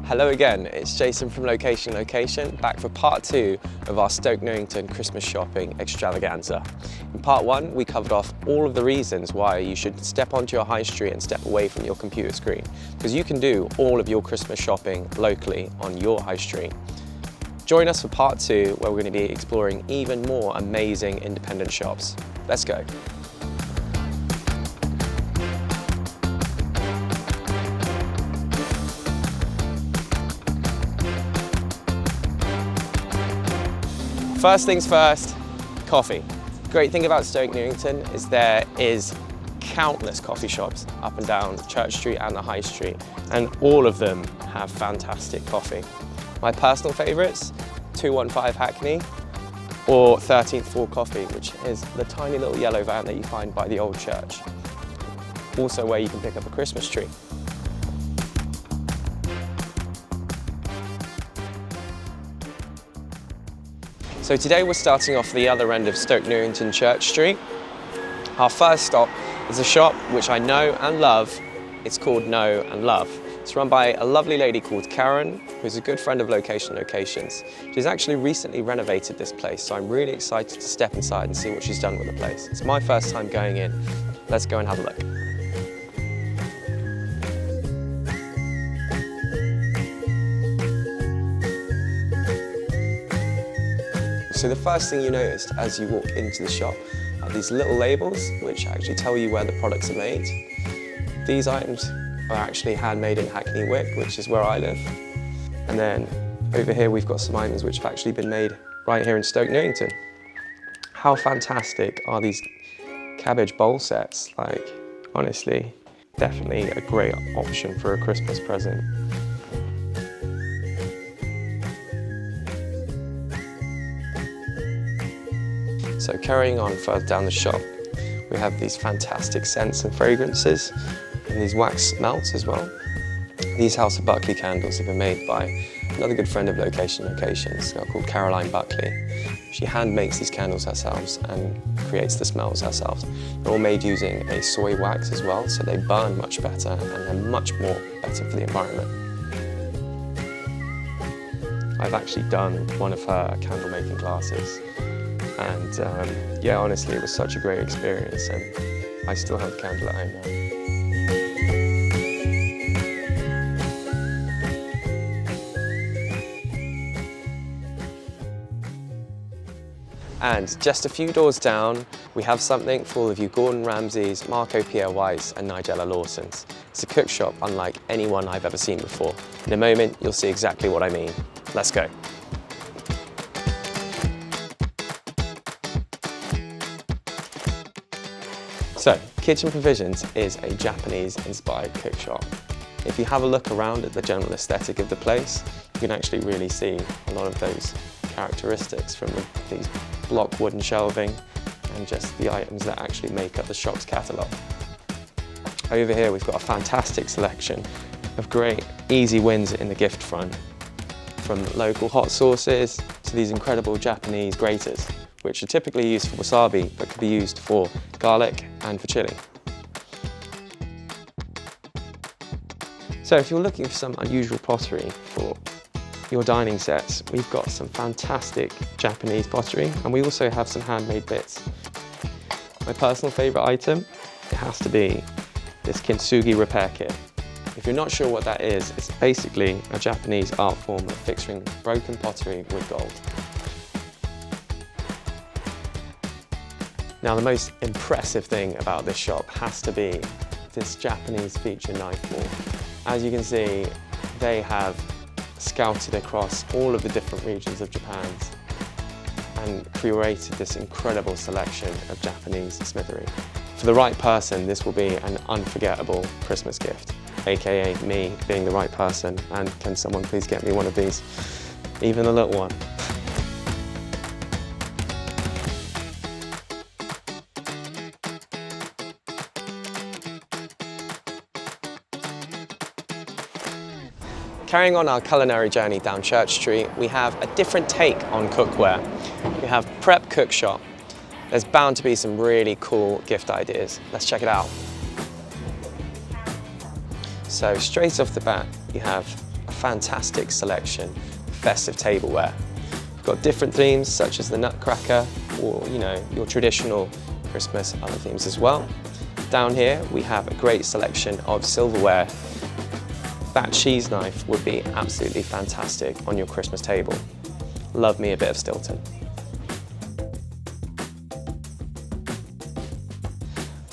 Hello again, it's Jason from Location, back for part 2 of our Stoke Newington Christmas shopping extravaganza. In part 1, we covered off all of the reasons why you should step onto your high street and step away from your computer screen, because you can do all of your Christmas shopping locally on your high street. Join us for part 2, where we're going to be exploring even more amazing independent shops. Let's go. First things first, coffee. Great thing about Stoke Newington is there is countless coffee shops up and down Church Street and the High Street, and all of them have fantastic coffee. My personal favourites, 215 Hackney or 13th Floor Coffee, which is the tiny little yellow van that you find by the old church. Also where you can pick up a Christmas tree. So today we're starting off the other end of Stoke Newington Church Street. Our first stop is a shop which I know and love. It's called Know and Love. It's run by a lovely lady called Karen, who's a good friend of Locations. She's actually recently renovated this place, so I'm really excited to step inside and see what she's done with the place. It's my first time going in. Let's go and have a look. So the first thing you noticed as you walk into the shop are these little labels which actually tell you where the products are made. These items are actually handmade in Hackney Wick, which is where I live. And then over here we've got some items which have actually been made right here in Stoke Newington. How fantastic are these cabbage bowl sets? Like, honestly, definitely a great option for a Christmas present. So carrying on further down the shop, we have these fantastic scents and fragrances, and these wax melts as well. These House of Buckley candles have been made by another good friend of Locations, called Caroline Buckley. She hand makes these candles herself and creates the smells herself. They're all made using a soy wax as well, so they burn much better and they're much more better for the environment. I've actually done one of her candle making classes. And yeah, honestly, it was such a great experience, and I still have the candle at home now. And just a few doors down, we have something for all of you Gordon Ramsays, Marco Pierre Whites and Nigella Lawsons. It's a cook shop unlike anyone I've ever seen before. In a moment, you'll see exactly what I mean. Let's go. So, Kitchen Provisions is a Japanese-inspired cook shop. If you have a look around at the general aesthetic of the place, you can actually really see a lot of those characteristics from these block wooden shelving and just the items that actually make up the shop's catalogue. Over here we've got a fantastic selection of great easy wins in the gift front, from local hot sauces to these incredible Japanese graters, which are typically used for wasabi, but could be used for garlic and for chili. So if you're looking for some unusual pottery for your dining sets, we've got some fantastic Japanese pottery, and we also have some handmade bits. My personal favourite item, it has to be this kintsugi repair kit. If you're not sure what that is, it's basically a Japanese art form of fixing broken pottery with gold. Now, the most impressive thing about this shop has to be this Japanese feature knife wall. As you can see, they have scouted across all of the different regions of Japan and curated this incredible selection of Japanese smithery. For the right person, this will be an unforgettable Christmas gift, aka me being the right person. And can someone please get me one of these, even a little one? Carrying on our culinary journey down Church Street, we have a different take on cookware. We have Prep Cook Shop. There's bound to be some really cool gift ideas. Let's check it out. So straight off the bat, you have a fantastic selection of festive tableware. We've got different themes such as the Nutcracker or, you know, your traditional Christmas other themes as well. Down here we have a great selection of silverware. That cheese knife would be absolutely fantastic on your Christmas table. Love me a bit of Stilton.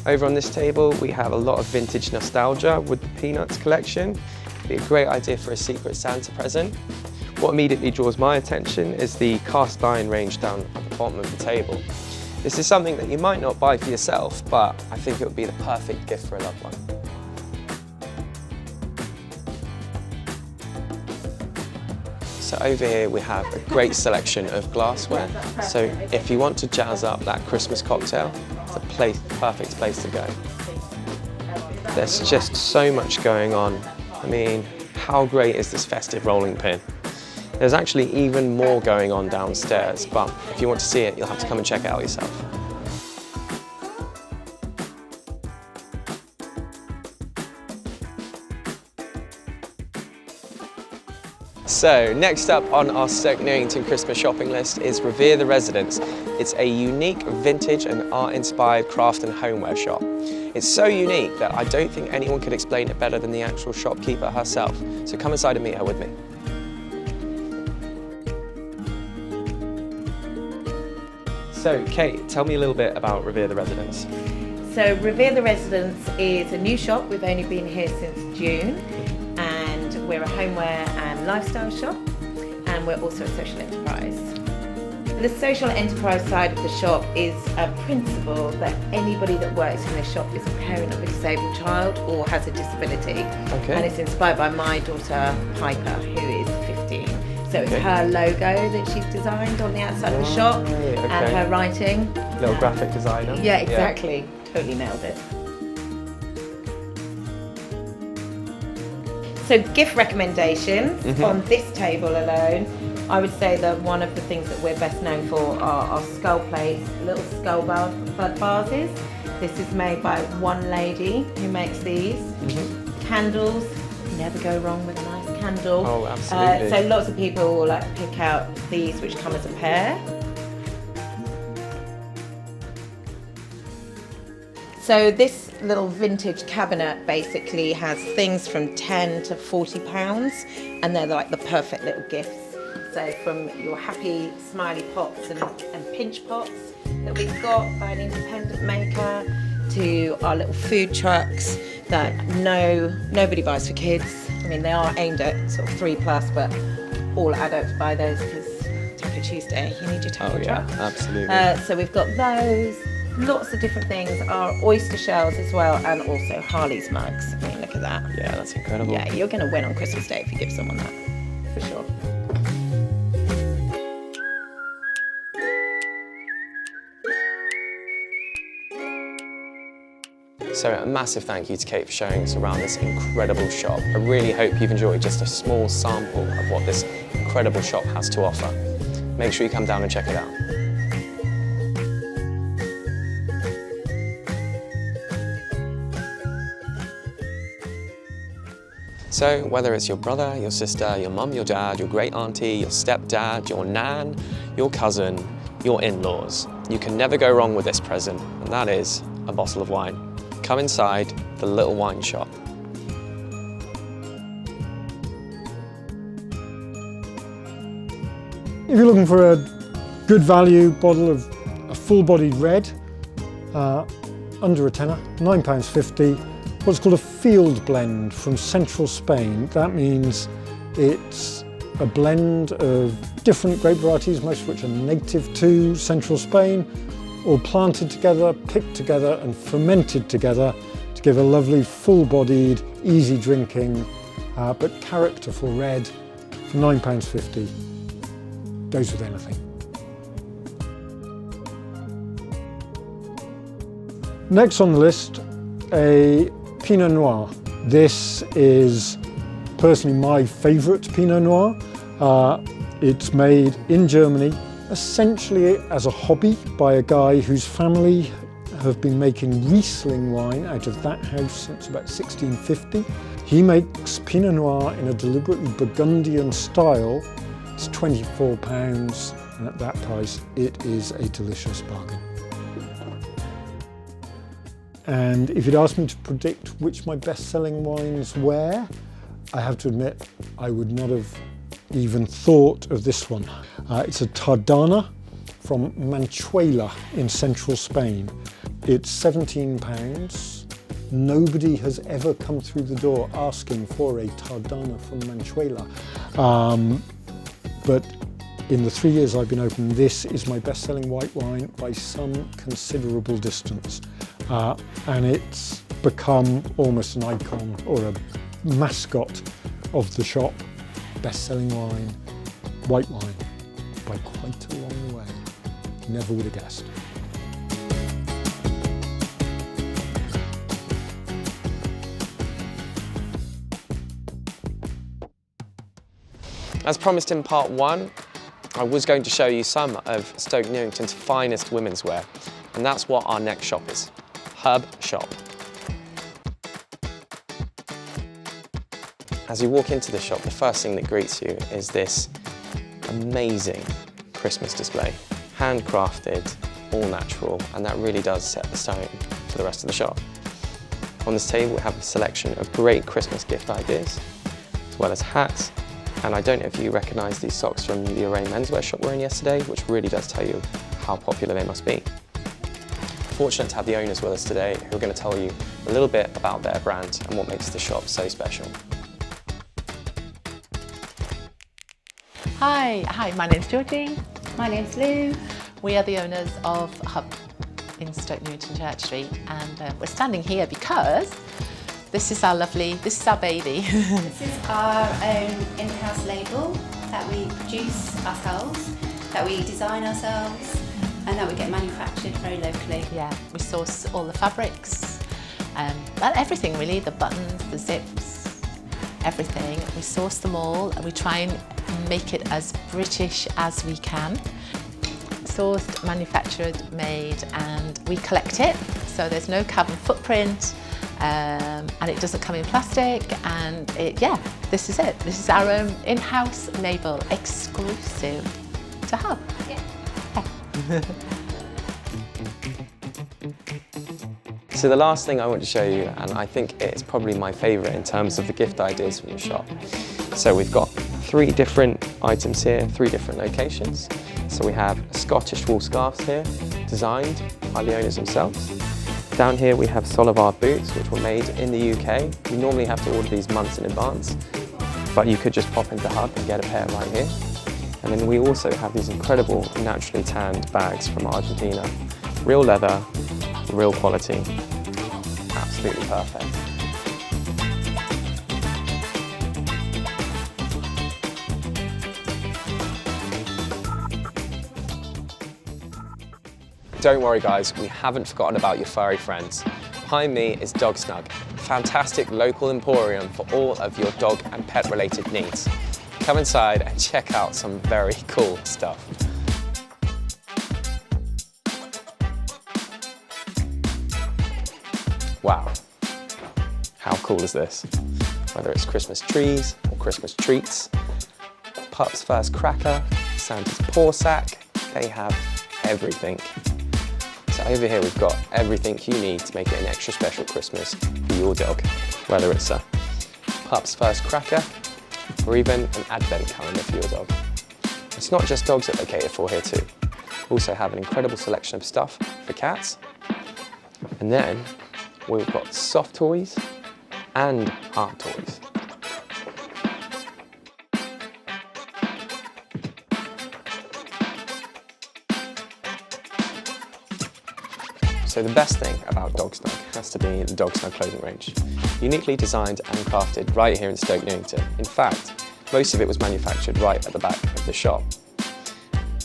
Over on this table we have a lot of vintage nostalgia with the Peanuts collection. It'd be a great idea for a Secret Santa present. What immediately draws my attention is the cast iron range down at the bottom of the table. This is something that you might not buy for yourself, but I think it would be the perfect gift for a loved one. So over here we have a great selection of glassware. So if you want to jazz up that Christmas cocktail, it's a perfect place to go. There's just so much going on. I mean, how great is this festive rolling pin? There's actually even more going on downstairs, but if you want to see it, you'll have to come and check it out yourself. So, next up on our Stoke Newington Christmas shopping list is Revere The Residence. It's a unique vintage and art-inspired craft and homeware shop. It's so unique that I don't think anyone could explain it better than the actual shopkeeper herself. So come inside and meet her with me. So, Kate, tell me a little bit about Revere The Residence. So, Revere The Residence is a new shop. We've only been here since June, and we're a homeware and lifestyle shop, and we're also a social enterprise. The social enterprise side of the shop is a principle that anybody that works in the shop is a parent of a disabled child or has a disability. Okay. And it's inspired by my daughter, Piper, who is 15. So it's her logo that she's designed on the outside of the shop, and her writing. Little graphic designer. Yeah, exactly. Yeah. Totally nailed it. So gift recommendations on this table alone, I would say that one of the things that we're best known for are our skull plates, little skull vases. This is made by one lady who makes these. Candles, never go wrong with a nice candle. Oh, absolutely. So lots of people will like pick out these which come as a pair. So this little vintage cabinet basically has things from 10 to 40 pounds, and they're like the perfect little gifts. So from your happy smiley pots and pinch pots that we've got by an independent maker, to our little food trucks that nobody buys for kids. I mean, they are aimed at sort of 3+, but all adults buy those because Taco Tuesday, you need your taco truck. Yeah, absolutely. So we've got those, lots of different things, our oyster shells as well, and also Harley's mugs. I mean, look at that. Yeah, that's incredible. Yeah, you're going to win on Christmas Day if you give someone that, for sure. So a massive thank you to Kate for showing us around this incredible shop. I really hope you've enjoyed just a small sample of what this incredible shop has to offer. Make sure you come down and check it out. So whether it's your brother, your sister, your mum, your dad, your great auntie, your stepdad, your nan, your cousin, your in-laws, you can never go wrong with this present, and that is a bottle of wine. Come inside the little wine shop. If you're looking for a good value bottle of a full-bodied red, under a tenner, £9.50, what's called a field blend from central Spain. That means it's a blend of different grape varieties, most of which are native to central Spain, all planted together, picked together and fermented together to give a lovely full-bodied, easy drinking but characterful red for £9.50. Goes with anything. Next on the list, a Pinot Noir. This is personally my favourite Pinot Noir. It's made in Germany, essentially as a hobby by a guy whose family have been making Riesling wine out of that house since about 1650. He makes Pinot Noir in a deliberately Burgundian style. It's £24, and at that price it is a delicious bargain. And if you'd asked me to predict which my best-selling wines were, I have to admit I would not have even thought of this one. It's a Tardana from Manchuela in central Spain. It's £17. Nobody has ever come through the door asking for a Tardana from Manchuela. But in the 3 years I've been open, this is my best-selling white wine by some considerable distance. And it's become almost an icon or a mascot of the shop. Best-selling wine, white wine, by quite a long way. Never would have guessed. As promised in part 1, I was going to show you some of Stoke Newington's finest women's wear, and that's what our next shop is, Hub Shop. As you walk into the shop, the first thing that greets you is this amazing Christmas display. Handcrafted, all natural, and that really does set the stone for the rest of the shop. On this table we have a selection of great Christmas gift ideas, as well as hats, and I don't know if you recognise these socks from the Array menswear shop we were in yesterday, which really does tell you how popular they must be. Fortunate to have the owners with us today, who are going to tell you a little bit about their brand and what makes the shop so special. Hi, my name's Georgie. My name's Lou. We are the owners of Hub in Stoke Newington Church Street, and we're standing here because this is our baby. This is our own in-house label that we produce ourselves, that we design ourselves, and that we get manufactured very locally. Yeah, we source all the fabrics, everything really, the buttons, the zips, everything. We source them all and we try and make it as British as we can. Sourced, manufactured, made, and we collect it, so there's no carbon footprint, and it doesn't come in plastic, and this is it. This is our own in-house label, exclusive to Hub. Yeah. So the last thing I want to show you, and I think it's probably my favourite in terms of the gift ideas from the shop. So we've got 3 different items here, 3 different locations. So we have Scottish wool scarves here, designed by the owners themselves. Down here we have Solivard boots, which were made in the UK. You normally have to order these months in advance, but you could just pop into Hub and get a pair right here. And then we also have these incredible naturally tanned bags from Argentina. Real leather, real quality, absolutely perfect. Don't worry guys, we haven't forgotten about your furry friends. Behind me is Dogsnug, a fantastic local emporium for all of your dog and pet related needs. Come inside and check out some very cool stuff. Wow, how cool is this? Whether it's Christmas trees or Christmas treats, Pup's First Cracker, Santa's Paw Sack, they have everything. So over here we've got everything you need to make it an extra special Christmas for your dog. Whether it's a Pup's First Cracker or even an advent calendar for your dog. It's not just dogs that they cater for here too. We also have an incredible selection of stuff for cats. And then we've got soft toys and hard toys. So the best thing about Dogsnug has to be the Dogsnug clothing range. Uniquely designed and crafted right here in Stoke Newington. In fact, most of it was manufactured right at the back of the shop.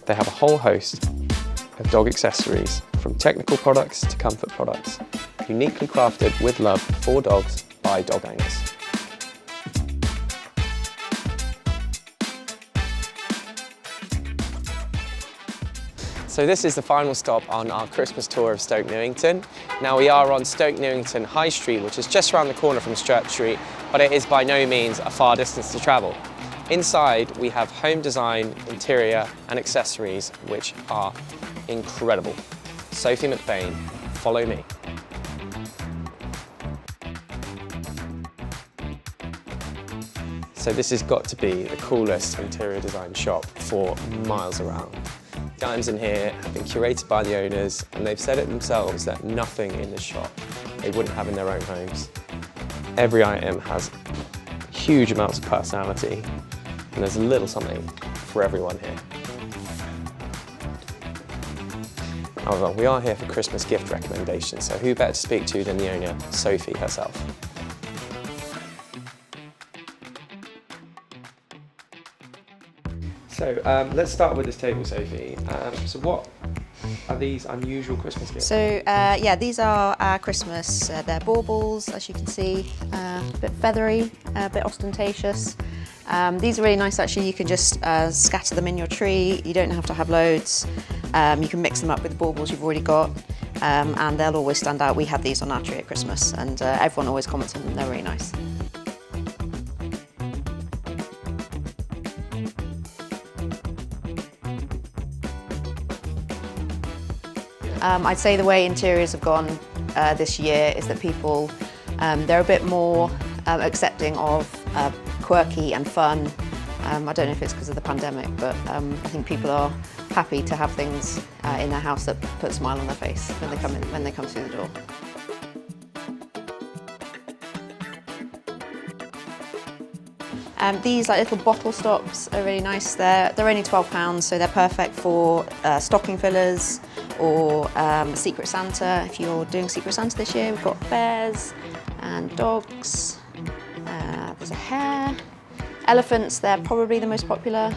They have a whole host of dog accessories, from technical products to comfort products, uniquely crafted with love for dogs by dog owners. So this is the final stop on our Christmas tour of Stoke Newington. Now we are on Stoke Newington High Street, which is just around the corner from Church Street, but it is by no means a far distance to travel. Inside we have home design, interior and accessories which are incredible. Sophie MacBain, follow me. So this has got to be the coolest interior design shop for miles around. The items in here have been curated by the owners and they've said it themselves that nothing in this shop they wouldn't have in their own homes. Every item has huge amounts of personality and there's a little something for everyone here. However, we are here for Christmas gift recommendations, so who better to speak to than the owner, Sophie herself. So let's start with this table, Sophie. So what are these unusual Christmas gifts? So yeah, these are our Christmas. They're baubles, as you can see, a bit feathery, a bit ostentatious. These are really nice actually. You can just scatter them in your tree. You don't have to have loads. You can mix them up with the baubles you've already got, and they'll always stand out. We have these on our tree at Christmas, and everyone always comments on them. They're really nice. I'd say the way interiors have gone this year is that people, they're a bit more accepting of quirky and fun. I don't know if it's because of the pandemic, but I think people are happy to have things in their house that put a smile on their face when they come through the door. These like little bottle stops are really nice. They're only £12, so they're perfect for stocking fillers or Secret Santa. If you're doing Secret Santa this year, we've got bears and dogs. There's a hare. Elephants, they're probably the most popular.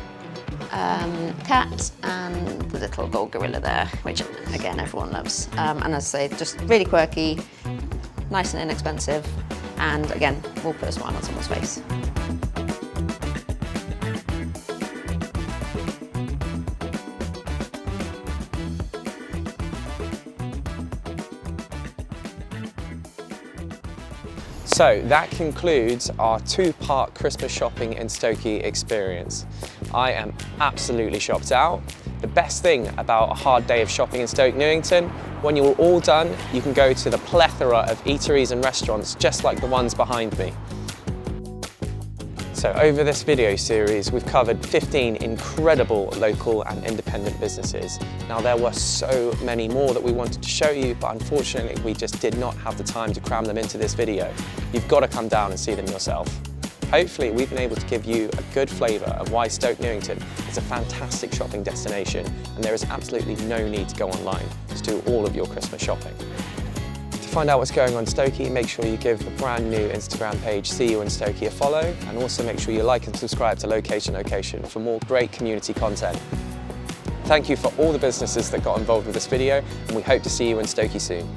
Cat and the little gold gorilla there, which again everyone loves. And as I say, just really quirky, nice and inexpensive, and again, will put a smile on someone's face. So that concludes our two-part Christmas shopping in Stokey experience. I am absolutely shopped out. The best thing about a hard day of shopping in Stoke Newington, when you're all done, you can go to the plethora of eateries and restaurants just like the ones behind me. So over this video series, we've covered 15 incredible local and independent businesses. Now there were so many more that we wanted to show you, but unfortunately we just did not have the time to cram them into this video. You've got to come down and see them yourself. Hopefully we've been able to give you a good flavour of why Stoke Newington is a fantastic shopping destination, and there is absolutely no need to go online to do all of your Christmas shopping. To find out what's going on in Stokey, make sure you give the brand new Instagram page See You In Stokey a follow, and also make sure you like and subscribe to Location for more great community content. Thank you for all the businesses that got involved with this video, and we hope to see you in Stokey soon.